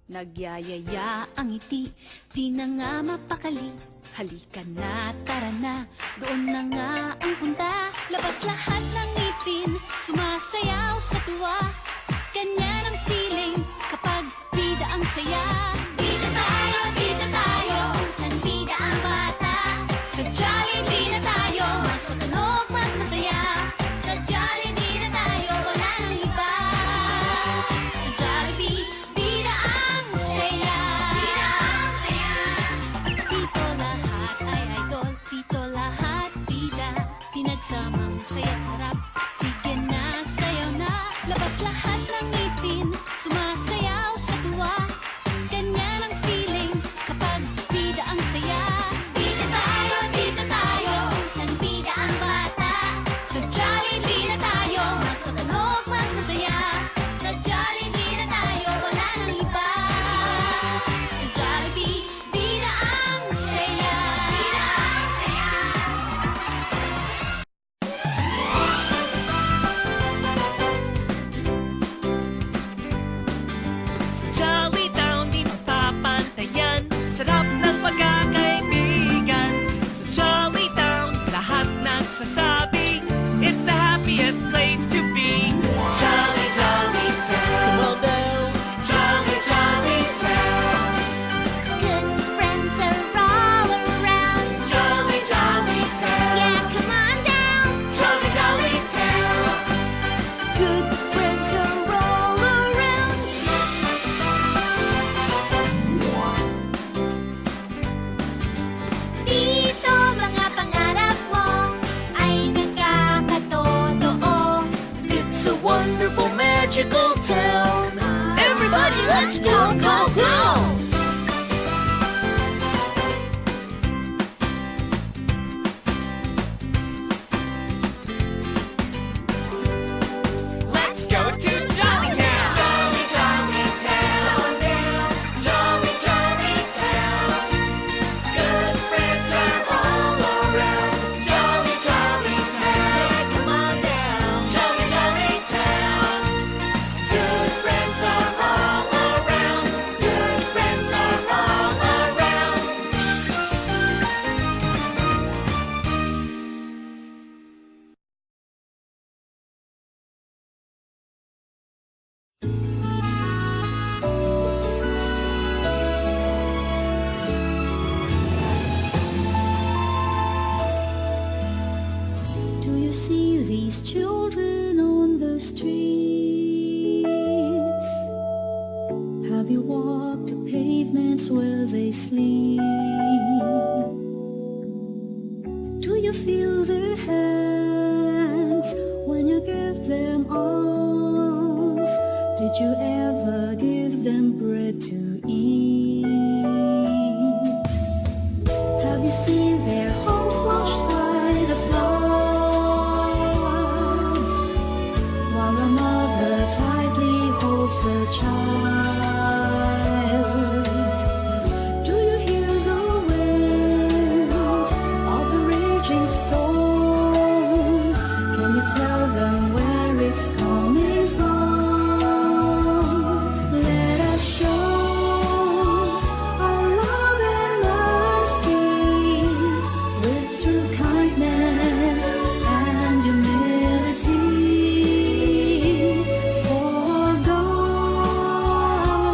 Nagyayaya ang ngiti, di na nga mapakali. Halika na, tara na, doon na nga ang punta. Labas lahat ng ngipin, sumasayaw sa tuwa. Ganyan ang feeling kapag bida ang saya. Bida tayo, kung saan bida ang bata. Sa Jollibee na tayo, mas matunog, mas masaya. Sa Jollibee na tayo, wala nang iba. Sa Jollibee, bida ang saya. Bida ang saya. Dito lahat ay idol, dito lahat bida. Pinagsamang saya't sarap, sige na, sayaw na. Labas lahat ng ngipin, sumasayaw sa tuwa. Ganyan ang feeling kapag bida ang saya. Bida tayo, kung saan bida ang bata. Sa Jollibee na tayo, mas matunog, mas masaya. Sa Jollibee na tayo, wala nang iba. Sa Jollibee, bida ang saya. Bida ang saya. Sa Jolly Town di mapapantayan, sarap ng pagkakaibigan. Sa Jolly Town, lahat nagsasabi, it's the happiest place to be. Jolly, Jolly Town. Come on down. Jolly, Jolly Town. Good friends are all around. Jolly, Jolly Town. Yeah, come on down. Jolly, Jolly Town. Good friends are all around. Dito mga pangarap mo ay nagkakatotoo. It's a wonderful, magical town. Everybody, let's go, go, go! Let's go to Jolly Town! Jolly, Jolly Town! Jolly, Jolly Town! Good friends are all around. Jolly, Jolly Town! Come on down! Jolly, Jolly Town! Good friends are all around. Good friends are all around. Do you see these children on the streets? Have you walked the pavements where they sleep? Do you feel their hands when you give them arms? Did you ever give them bread to eat? Have you seen their homes washed by the floods, while a mother tightly holds her child? Do you hear the wind of the raging storm? Can you tell them where it's coming from? Let us show our love and mercy with true kindness and humility. For God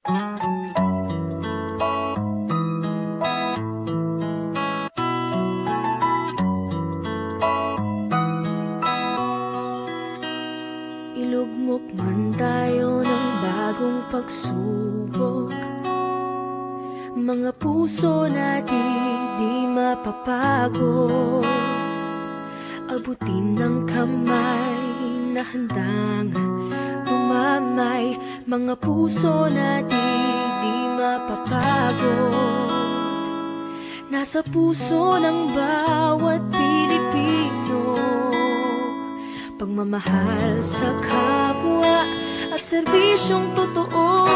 Ilugmok man tayo ng bagong pagsubok, mga puso natin di mapapagod. Abutin ng kamay na handang tumamay, mga puso natin di mapapagod. Nasa puso ng bawat Pilipino, pagmamahal sa kapwa at serbisyong totoo.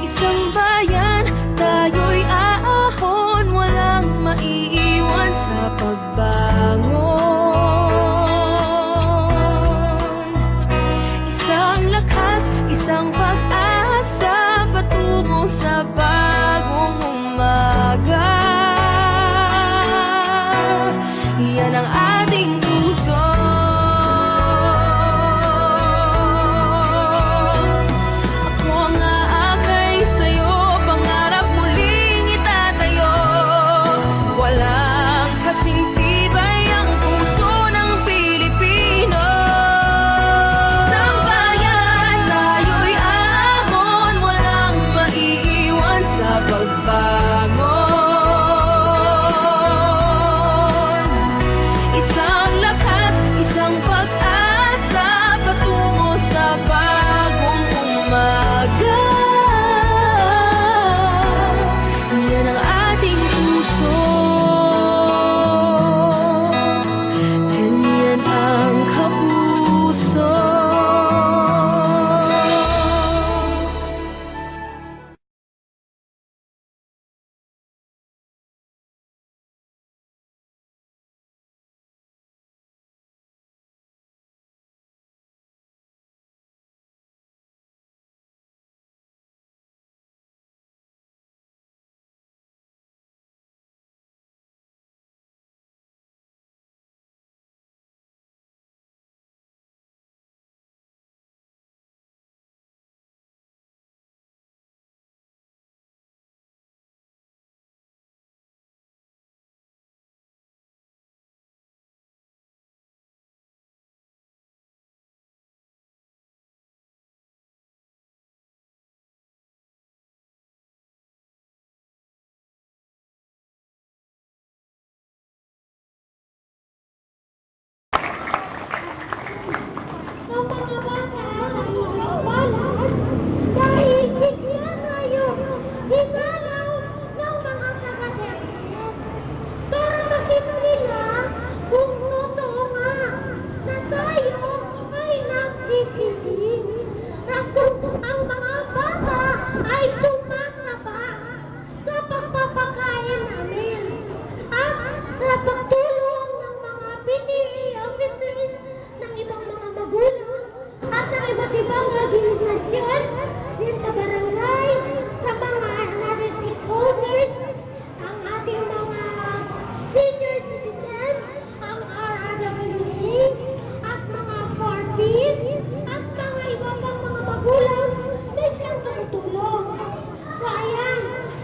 Isang bayan, tayo'y aahon, walang maiiwan sa pagbangon. Isang lakas, isang pag-asa, patungo sa bagong umaga. Yan ang ating puso.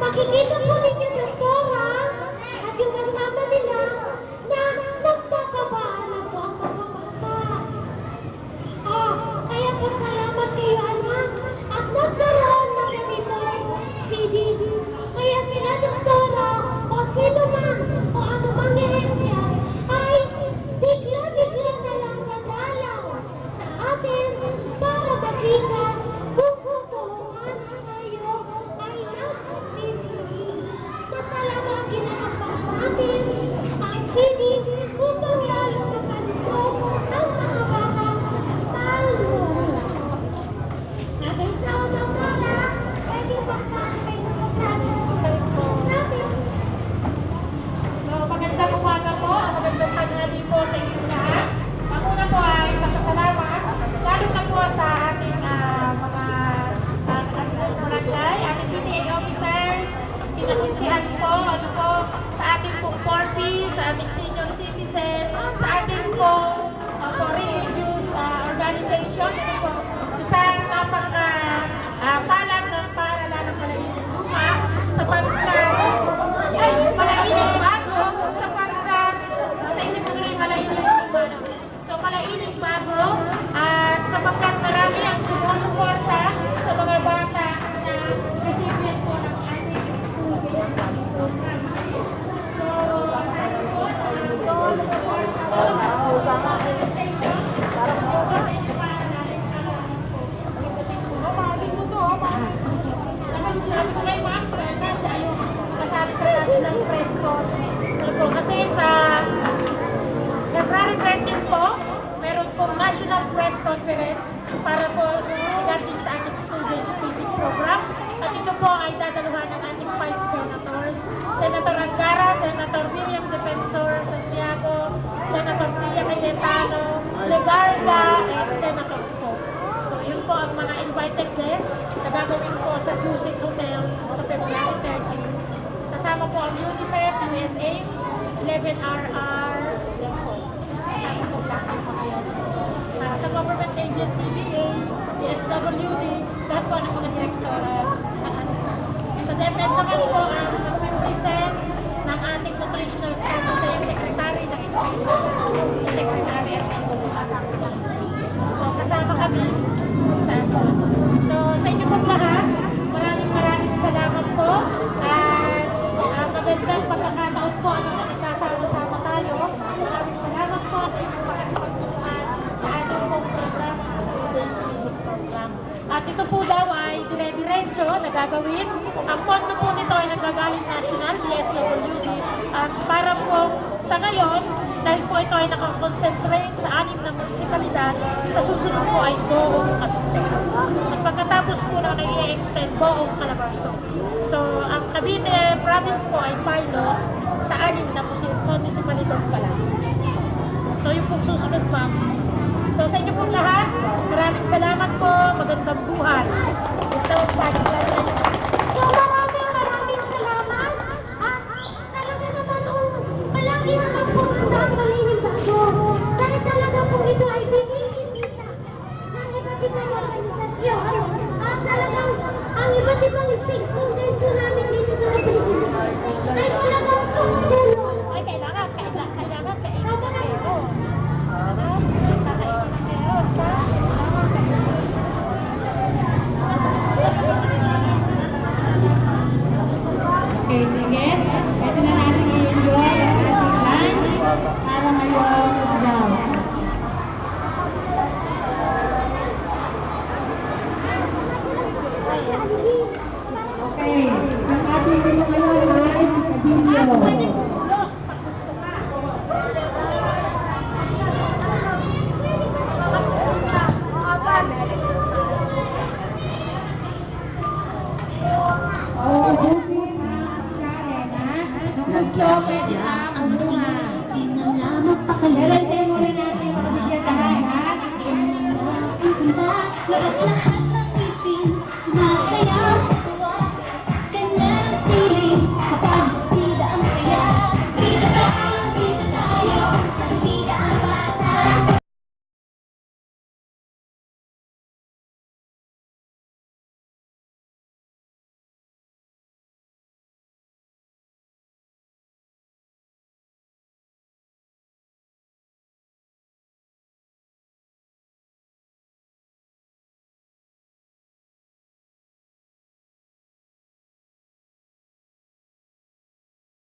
Makikita po ninyo yung Tora at yung kasama nila na nagkakabaan po ang mga bata. Kaya po salamat kayo anak at nagkaroon ng ganitong CD. Kaya sila doktora o sino man o ano mang ehensya ay bigla-bigla na lang dadalaw sa kasama po ang UNICEF, USA, 11RR, yan po. Kasama po lahat po kayo. Sa government agency, VA, DSWD, lahat po ng mga direktora ng ano. Sa DepEd naman po, ang nag-represent ng ating nutritional staff sa yung secretary ng education, Secretary Armando Busana. So, kasama kami sa ano. So, sa inyo pong lahat, maraming salamat po. At magandang pagkakataon po ang nagkasama-sama tayo. Maraming salamat po sa inyong pakikipagtulungan sa ating pong program, sa Today's Music Program. At ito po daw ay dire-diretso na gagawin. Ang pondo po nito ay nagagaling national, DSWD. At para po sa ngayon, dahil po ito ay nakakonsentrate sa 6 na munisipalidad, sa susunod po ay buong Cavite. At pagkatapos po na nai-extend buong Calabarzon. So, ang Cavite province po ay pilot sa 6 na munisipalidad pa lang. So, yung pong susunod pa,